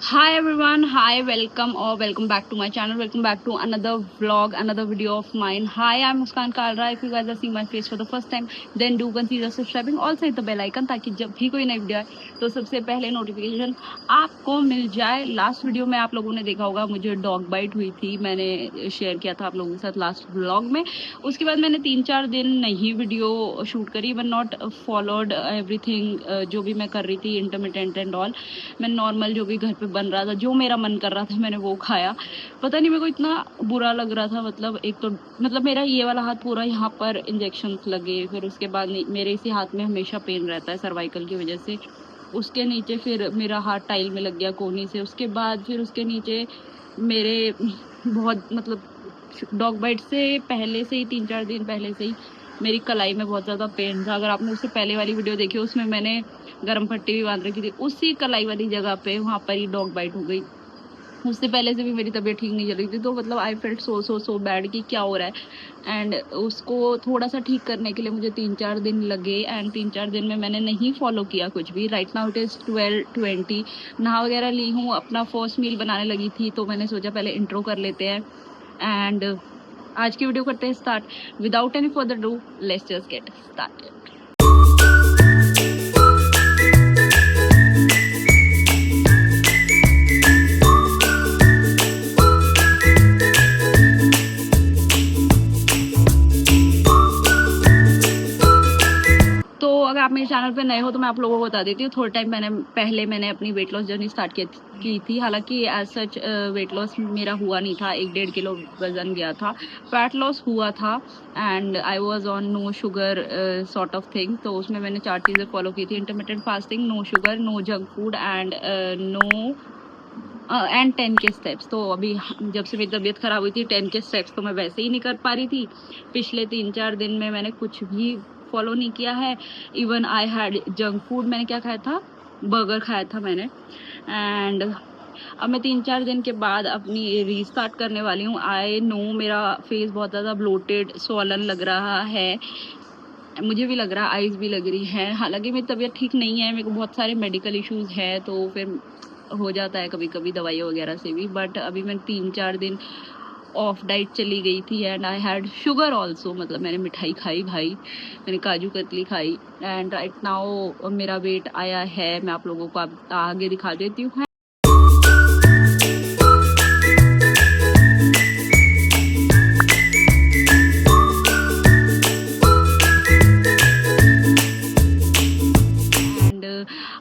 Hi everyone, hi, welcome or welcome back to my channel. Welcome back to another vlog, another video of mine. Hi, I'm Muskan Kalra. If you guys are seeing my face for the first time, then do consider subscribing. Also hit the bell icon ताकि जब भी कोई नई video आए तो सबसे पहले notification आपको मिल जाए। लास्ट वीडियो में आप लोगों ने देखा होगा मुझे डॉग बाइट हुई थी, मैंने शेयर किया था आप लोगों के साथ लास्ट व्लॉग में। उसके बाद मैंने 3-4 दिन नहीं वीडियो शूट करी, बट नॉट फॉलोड एवरीथिंग जो भी मैं कर रही थी इंटरमिटेंट एंड ऑल। मैं नॉर्मल जो भी घर पे बन रहा था, जो मेरा मन कर रहा था मैंने वो खाया। पता नहीं मेरे को इतना बुरा लग रहा था, मतलब एक तो मतलब मेरा ये वाला हाथ पूरा यहाँ पर इंजेक्शन लगे, फिर उसके बाद मेरे इसी हाथ में हमेशा पेन रहता है सर्वाइकल की वजह से। उसके नीचे फिर मेरा हाथ टाइल में लग गया कोहनी से, उसके बाद फिर उसके नीचे मेरे बहुत मतलब डॉग बाइट से पहले से ही 3-4 दिन पहले से ही मेरी कलाई में बहुत ज़्यादा पेन था। अगर आपने उससे पहले वाली वीडियो देखी उसमें मैंने गर्म पट्टी भी बांध रखी थी, उसी कलाई वाली जगह पे वहाँ पर ही डॉग बाइट हो गई। उससे पहले से भी मेरी तबीयत ठीक नहीं चल रही थी, तो मतलब आई फेल्ट सो बैड कि क्या हो रहा है। एंड उसको थोड़ा सा ठीक करने के लिए मुझे 3-4 दिन लगे, एंड 3-4 दिन में मैंने नहीं फॉलो किया कुछ भी। Right now it is 12:20। नहा वगैरह ली हूँ, अपना फर्स्ट मील बनाने लगी थी, तो मैंने सोचा पहले इंट्रो कर लेते हैं एंड आज की वीडियो करते हैं start. Without any further do, let's just get started. तो अगर आप मेरे चैनल पे नए हो तो मैं आप लोगों को बता देती हूँ। थोड़ा टाइम मैंने अपनी वेट लॉस जर्नी स्टार्ट की थी। हालांकि एज सच वेट लॉस मेरा हुआ नहीं था, 1-1.5 किलो वजन गया था। फैट लॉस हुआ था and I was on no sugar sort of thing. तो उसमें मैंने 4 चीज़ें फॉलो की थी: intermittent fasting, no sugar, no junk food and and 10 के स्टेप्स। तो अभी जब से मेरी तबीयत ख़राब हुई थी 10 के स्टेप्स तो मैं वैसे ही नहीं कर पा रही थी। पिछले 3-4 दिन में मैंने कुछ भी फॉलो नहीं किया है। Even I had junk food. मैंने क्या खाया था? बर्गर खाया था मैंने। एंड अब मैं 3-4 दिन के बाद अपनी रीस्टार्ट करने वाली हूँ। आई नो मेरा फेस बहुत ज़्यादा ब्लोटेड स्वॉलन लग रहा है, मुझे भी लग रहा है, आइज़ भी लग रही है। हालांकि मेरी तबीयत ठीक नहीं है, मेरे को बहुत सारे मेडिकल इश्यूज़ हैं, तो फिर हो जाता है कभी कभी दवाइयों वगैरह से भी। बट अभी मैं 3-4 दिन ऑफ डाइट चली गई थी and I had sugar also. मतलब मैंने मिठाई खाई भाई, मैंने काजू कतली खाई। एंड राइट नाउ मेरा वेट आया है, मैं आप लोगों को आगे दिखा देती हूँ।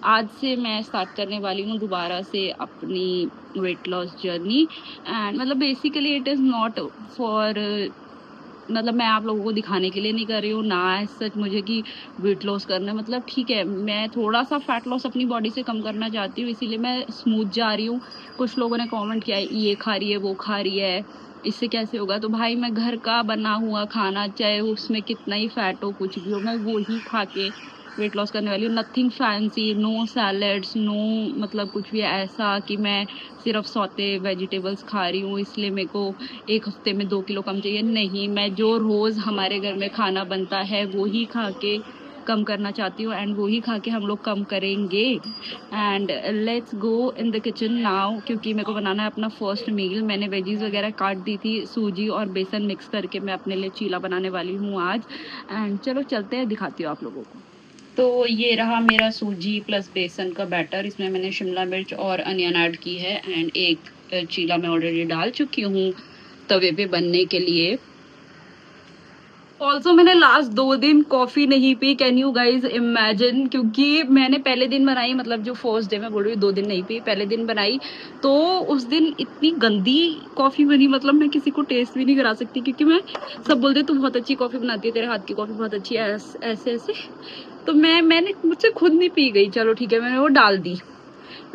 आज से मैं स्टार्ट करने वाली हूँ दोबारा से अपनी वेट लॉस जर्नी। एंड मतलब basically it is not for मतलब मैं आप लोगों को दिखाने के लिए नहीं कर रही हूँ ना सच मुझे कि वेट लॉस करना है। मतलब ठीक है, मैं थोड़ा सा फैट लॉस अपनी बॉडी से कम करना चाहती हूँ, इसीलिए मैं स्मूथ जा रही हूँ। कुछ लोगों ने कमेंट किया है ये खा रही है वो खा रही है, इससे कैसे होगा? तो भाई मैं घर का बना हुआ खाना, चाहे उसमें कितना ही फैट हो कुछ भी हो, मैं वो ही खा के वेट लॉस करने वाली हूँ। Nothing fancy, no salads, no मतलब कुछ भी ऐसा कि मैं सिर्फ सौते वेजिटेबल्स खा रही हूँ इसलिए मेरे को एक हफ्ते में 2 किलो कम चाहिए। नहीं, मैं जो रोज़ हमारे घर में खाना बनता है वो ही खा के कम करना चाहती हूँ एंड वो ही खा के हम लोग कम करेंगे। And let's go in the kitchen now, क्योंकि मेरे को बनाना है अपना फर्स्ट मील। मैंने वेजीज वगैरह काट दी थी, सूजी और बेसन मिक्स करके मैं अपने लिए चीला बनाने वाली हूँ आज। एंड चलो चलते हैं, दिखाती हूँ आप लोगों को। तो ये रहा मेरा सूजी प्लस बेसन का बैटर। इसमें मैंने शिमला मिर्च और अनियन ऐड की है एंड एक चीला मैं ऑलरेडी डाल चुकी हूँ तवे पे बनने के लिए। ऑल्सो मैंने लास्ट 2 दिन कॉफ़ी नहीं P, can you guys imagine? क्योंकि मैंने पहले दिन बनाई, मतलब जो फर्स्ट डे मैं बोल रही हूँ 2 दिन नहीं पी, पहले दिन बनाई तो उस दिन इतनी गंदी कॉफ़ी बनी, मतलब मैं किसी को टेस्ट भी नहीं करा सकती, क्योंकि मैं सब बोलते तू बहुत अच्छी कॉफ़ी बनाती है, तेरे हाथ की कॉफ़ी बहुत अच्छी है, ऐसे ऐसे। तो मैंने मुझसे खुद नहीं पी गई, चलो ठीक है मैंने वो डाल दी,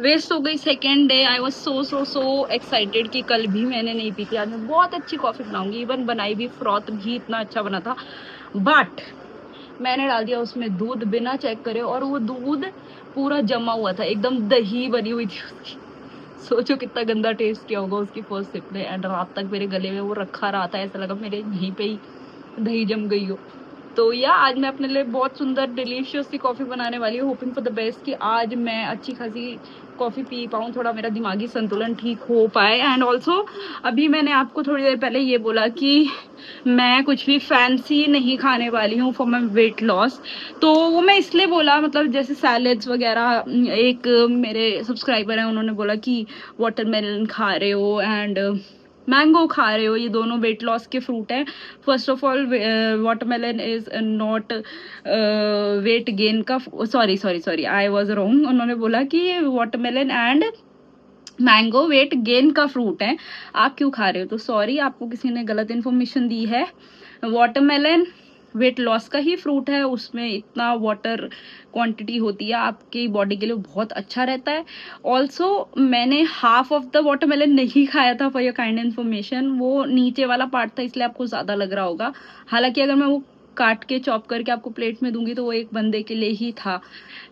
वेस्ट हो गई। Second day I was so excited कि कल भी मैंने नहीं पी थी, आज मैं बहुत अच्छी कॉफ़ी बनाऊंगी। इवन बनाई भी, फ्रॉथ भी इतना अच्छा बना था, बट मैंने डाल दिया उसमें दूध बिना चेक करे, और वो दूध पूरा जमा हुआ था, एकदम दही बनी हुई थी उसकी। सोचो कितना गंदा टेस्ट किया होगा उसकी फर्स्ट सिप ने। एंड रात तक मेरे गले में वो रखा रहा था, ऐसा लगा मेरे यहीं पे ही दही जम गई हो। तो या आज मैं अपने लिए बहुत सुंदर डिलीशियस सी कॉफ़ी बनाने वाली हूँ, होपिंग फॉर द बेस्ट कि आज मैं अच्छी खासी कॉफ़ी पी पाऊँ, थोड़ा मेरा दिमागी संतुलन ठीक हो पाए। एंड ऑल्सो अभी मैंने आपको थोड़ी देर पहले ये बोला कि मैं कुछ भी फैंसी नहीं खाने वाली हूँ फॉर माई वेट लॉस। तो वो मैं इसलिए बोला, मतलब जैसे सैलेड्स वगैरह, एक मेरे सब्सक्राइबर हैं उन्होंने बोला कि वाटरमेलन खा रहे हो एंड मैंगो खा रहे हो, ये दोनों वेट लॉस के फ्रूट हैं। First of all watermelon is not weight gain का, sorry sorry sorry I was wrong. उन्होंने बोला कि watermelon and mango weight gain का फ्रूट है, आप क्यों खा रहे हो? तो सॉरी, आपको किसी ने गलत इन्फॉर्मेशन दी है। वाटरमेलन वेट लॉस का ही फ्रूट है, उसमें इतना वाटर क्वांटिटी होती है, आपकी बॉडी के लिए बहुत अच्छा रहता है। ऑल्सो मैंने हाफ ऑफ द वाटरमेलन नहीं खाया था फॉर योर काइंड इन्फॉर्मेशन, वो नीचे वाला पार्ट था इसलिए आपको ज़्यादा लग रहा होगा। हालांकि अगर मैं वो काट के चॉप करके आपको प्लेट में दूंगी तो वो एक बंदे के लिए ही था।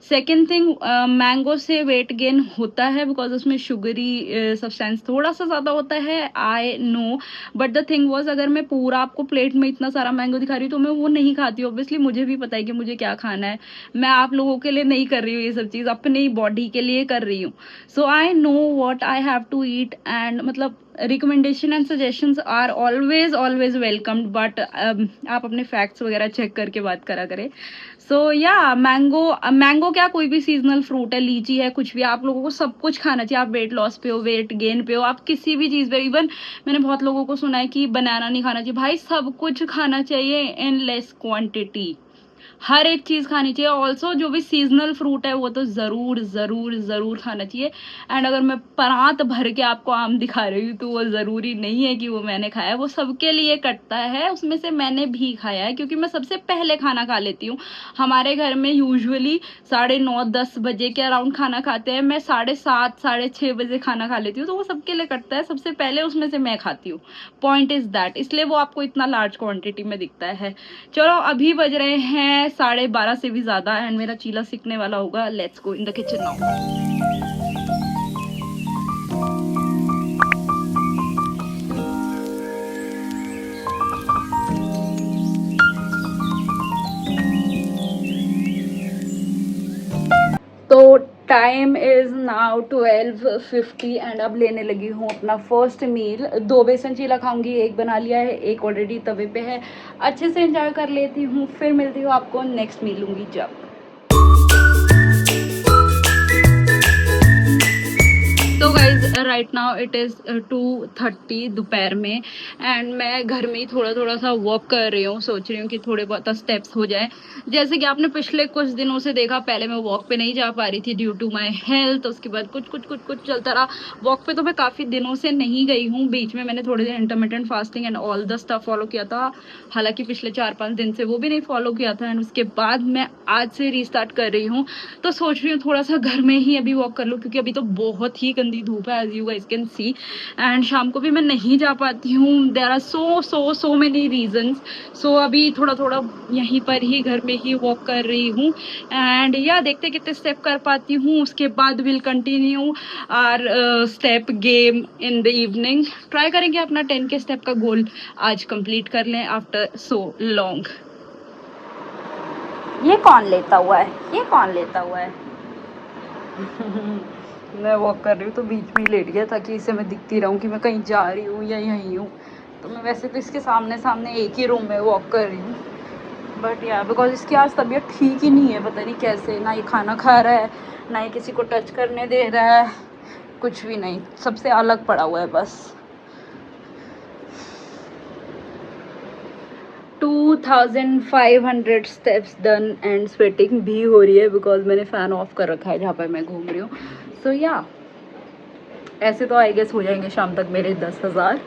सेकेंड थिंग, मैंगो से वेट गेन होता है बिकॉज उसमें शुगरी सब्सटेंस थोड़ा सा ज़्यादा होता है, I know. But the thing was, अगर मैं पूरा आपको प्लेट में इतना सारा मैंगो दिखा रही हूँ तो मैं वो नहीं खाती हूँ। ऑब्वियसली मुझे भी पता है कि मुझे क्या खाना है, मैं आप लोगों के लिए नहीं कर रही हूँ ये सब चीज़, अपनी बॉडी के लिए कर रही हूँ। So I know what I have to eat and मतलब recommendation and suggestions are always always welcomed, but आप अपने फैक्ट्स वगैरह चेक करके बात करा करें। सो या मैंगो क्या, कोई भी सीजनल फ्रूट है, लीची है, कुछ भी, आप लोगों को सब कुछ खाना चाहिए। आप वेट लॉस पे हो, वेट गेन पे हो, आप किसी भी चीज़ पे, इवन मैंने बहुत लोगों को सुना है कि बनाना नहीं खाना चाहिए। भाई सब कुछ खाना चाहिए इन लेस क्वांटिटी, हर एक चीज़ खानी चाहिए। ऑल्सो जो भी सीजनल फ्रूट है वो तो ज़रूर ज़रूर ज़रूर खाना चाहिए। एंड अगर मैं परात भर के आपको आम दिखा रही हूँ तो वो ज़रूरी नहीं है कि वो मैंने खाया है, वो सबके लिए कटता है, उसमें से मैंने भी खाया है क्योंकि मैं सबसे पहले खाना खा लेती हूँ। हमारे घर में यूजुअली 9:30-10 बजे के अराउंड खाना खाते हैं, मैं 7:30 6:30 बजे खाना खा लेती हूँ, तो वो सबके लिए कटता है, सबसे पहले उसमें से मैं खाती हूँ। पॉइंट इज दैट, इसलिए वो आपको इतना लार्ज क्वांटिटी में दिखता है। चलो अभी बज रहे हैं 12:30 से भी ज्यादा एंड मेरा चीला सीखने वाला होगा। Let's go in the kitchen now. तो टाइम इज़ नाउ 12:50 एंड अब लेने लगी हूँ अपना फर्स्ट मील। 2 बेसन चीला खाऊंगी, एक बना लिया है, एक ऑलरेडी तवे पे है। अच्छे से एंजॉय कर लेती हूँ, फिर मिलती हूँ आपको नेक्स्ट मील लूँगी जब। तो guys right now it is 2:30 दोपहर में एंड मैं घर में ही थोड़ा थोड़ा सा वॉक कर रही हूँ, सोच रही हूँ कि थोड़े बहुत स्टेप्स हो जाए। जैसे कि आपने पिछले कुछ दिनों से देखा, पहले मैं वॉक पे नहीं जा पा रही थी ड्यू टू माई हेल्थ, उसके बाद कुछ कुछ कुछ कुछ चलता रहा। वॉक पे तो मैं काफ़ी दिनों से नहीं गई हूँ, बीच में मैंने थोड़े दिन intermittent fasting and all the stuff follow किया था, हालांकि पिछले 4-5 दिन से वो भी नहीं फॉलो किया था एंड उसके बाद मैं आज से रीस्टार्ट कर रही हूँ। तो सोच रही हूँ थोड़ा सा घर में ही अभी वॉक कर लूँ क्योंकि अभी तो बहुत ही गंदी धूप है, as you guys can see. And शाम को भी मैं नहीं जा पाती हूँ, there are so many reasons. So अभी थोड़ा थोड़ा यहीं पर ही घर में ही वॉक कर रही हूँ एंड या देखते कितने स्टेप कर पाती हूँ, उसके बाद will continue our step game in the evening. Try करेंगे अपना 10 के स्टेप का गोल आज कंप्लीट कर लें आफ्टर सो लॉन्ग। ये कौन लेता हुआ है, ये कौन लेता हुआ है? मैं वॉक कर रही हूँ तो बीच में ही लेट गया ताकि इसे मैं दिखती रहूँ कि मैं कहीं जा रही हूँ या यहीं हूँ। तो मैं वैसे तो इसके सामने सामने एक ही रूम में वॉक कर रही हूँ, बट यार बिकॉज इसकी आज तबीयत ठीक ही नहीं है, पता नहीं कैसे, ना ये खाना खा रहा है, ना ये किसी को टच करने दे रहा है, कुछ भी नहीं, सबसे अलग पड़ा हुआ है बस। 2500 स्टेप्स डन एंड स्वेटिंग भी हो रही है बिकॉज मैंने फ़ैन ऑफ कर रखा है जहाँ पर मैं घूम रही हूँ। सो या ऐसे तो आई गेस हो जाएंगे शाम तक मेरे 10,000।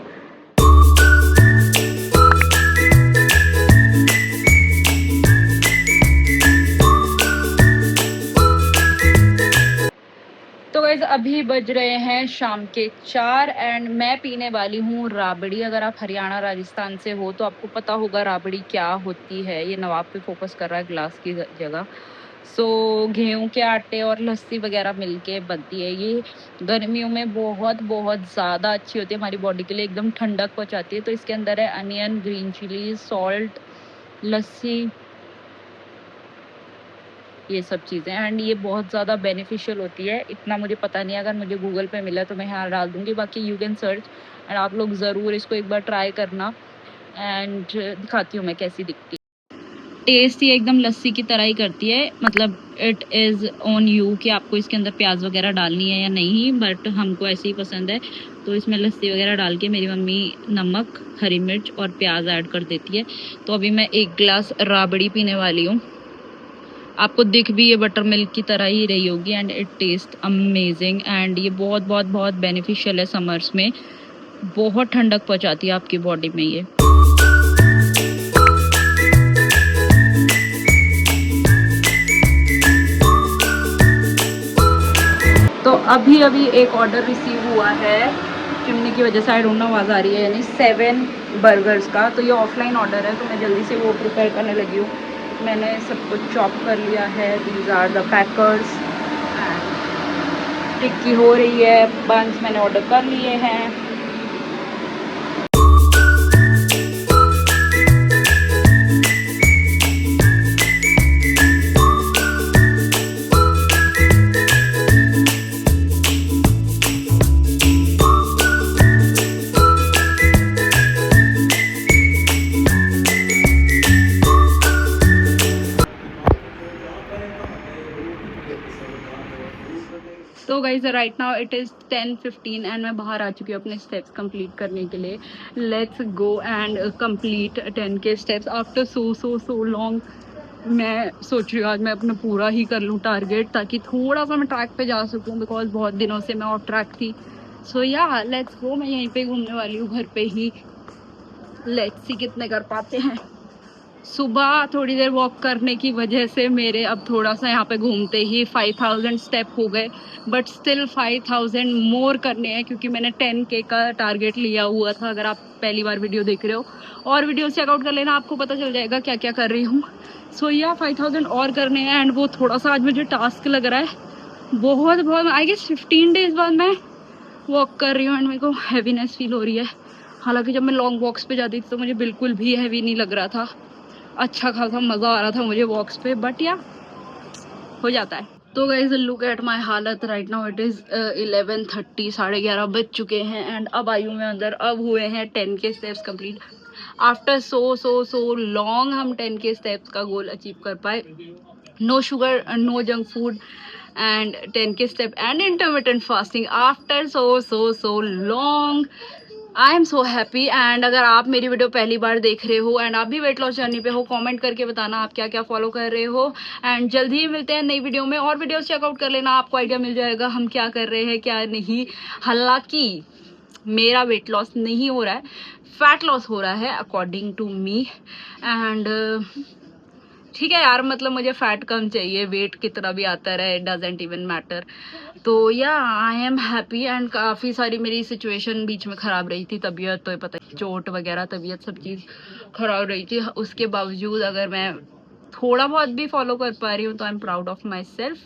तो गाइस अभी बज रहे हैं शाम के 4 एंड मैं पीने वाली हूँ राबड़ी। अगर आप हरियाणा राजस्थान से हो तो आपको पता होगा राबड़ी क्या होती है। ये नवाब पे फोकस कर रहा है ग्लास की जगह। सो गेहूं के आटे और लस्सी वगैरह मिलके बनती है। ये गर्मियों में बहुत बहुत ज़्यादा अच्छी होती है, हमारी बॉडी के लिए एकदम ठंडक पहुँचाती है। तो इसके अंदर है अनियन, ग्रीन चिली, सॉल्ट, लस्सी, ये सब चीज़ें। एंड ये बहुत ज़्यादा बेनिफिशियल होती है, इतना मुझे पता नहीं है, अगर मुझे गूगल पे मिला तो मैं यहाँ डाल दूँगी, बाकी यू कैन सर्च एंड आप लोग ज़रूर इसको एक बार ट्राई करना। एंड दिखाती हूँ मैं कैसी दिखती है। टेस्ट ये एकदम लस्सी की तरह ही करती है, मतलब इट इज़ ऑन यू कि आपको इसके अंदर प्याज वगैरह डालनी है या नहीं, बट हमको ऐसे ही पसंद है तो इसमें लस्सी वगैरह डाल के मेरी मम्मी नमक, हरी मिर्च और प्याज ऐड कर देती है। तो अभी मैं 1 गिलास राबड़ी पीने वाली हूँ। आपको दिख भी ये बटर मिल्क की तरह ही रही होगी and it taste amazing. And ये बहुत बहुत बहुत बेनिफिशियल है समर्स में, बहुत ठंडक पहुँचाती है आपकी बॉडी में ये। तो अभी एक ऑर्डर रिसीव हुआ है, चिमनी की वजह से आई डोंट नो आवाज़ आ रही है, यानी 7 बर्गर्स का। तो ये ऑफलाइन ऑर्डर है, तो मैं जल्दी से वो प्रिपेयर करने लगी हूँ। मैंने सब कुछ चॉप कर लिया है, दीज आर द पैकर्स। टिक्की हो रही है, बंस मैंने ऑर्डर कर लिए हैं। तो guys right now it is 10:15 and मैं बाहर आ चुकी हूँ अपने स्टेप्स कंप्लीट करने के लिए। Let's go and complete 10K steps after so long. मैं सोच रही हूँ आज मैं अपना पूरा ही कर लूँ टारगेट, ताकि थोड़ा सा मैं ट्रैक पे जा सकूँ, बिकॉज बहुत दिनों से मैं ऑफ ट्रैक थी। सो या लेट्स गो, मैं यहीं पे घूमने वाली हूँ घर पे ही। लेट्स सी कितने कर पाते हैं। सुबह थोड़ी देर वॉक करने की वजह से मेरे अब थोड़ा सा यहाँ पे घूमते ही 5000 स्टेप हो गए, बट स्टिल 5000 मोर करने हैं, क्योंकि मैंने 10K का टारगेट लिया हुआ था। अगर आप पहली बार वीडियो देख रहे हो और वीडियो चेकआउट कर लेना, आपको पता चल जाएगा क्या क्या कर रही हूँ। सो या 5000 और करने हैं एंड वो थोड़ा सा आज मुझे टास्क लग रहा है। बहुत आई गेस 15 डेज बाद मैं वॉक कर रही हूँ एंड मेरे को हैवीनेस फील हो रही है। हालांकि जब मैं लॉन्ग वॉक्स पे जाती थी तो मुझे बिल्कुल भी हैवी नहीं लग रहा था, अच्छा खासा मज़ा आ रहा था मुझे वॉक्स पे, बट या हो जाता है। तो गाइज लुक एट माई हालत राइट नाउ, इट इज़ 11:30, 11:30 बज चुके हैं एंड अब आई हूँ मैं अंदर। अब हुए हैं 10K steps complete after so long. हम 10K स्टेप्स का गोल अचीव कर पाए। No sugar, no junk food and 10K step and intermittent fasting after so long. I am so happy. And अगर आप मेरी वीडियो पहली बार देख रहे हो एंड आप भी वेट लॉस जर्नी पे हो, कमेंट करके बताना आप क्या क्या फॉलो कर रहे हो। एंड जल्दी ही मिलते हैं नई वीडियो में, और वीडियोस चेकआउट कर लेना, आपको आइडिया मिल जाएगा हम क्या कर रहे हैं क्या नहीं। हालांकि मेरा वेट लॉस नहीं हो रहा है, फैट लॉस हो रहा है अकॉर्डिंग टू मी। एंड ठीक है यार, मतलब मुझे फैट कम चाहिए, वेट कितना भी आता रहे, इट डजंट इवन मैटर। तो या आई एम हैप्पी। एंड काफ़ी सारी मेरी सिचुएशन बीच में ख़राब रही थी, तबीयत तो पता है, चोट वगैरह, तबीयत सब चीज़ ख़राब रही थी। उसके बावजूद अगर मैं थोड़ा बहुत भी फॉलो कर पा रही हूँ तो I am proud of myself.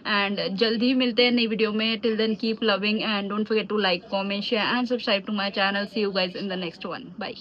And जल्दी ही मिलते हैं नई वीडियो में। Till then keep loving and don't forget to like, comment, share and subscribe to my channel. See you guys in the next one. Bye.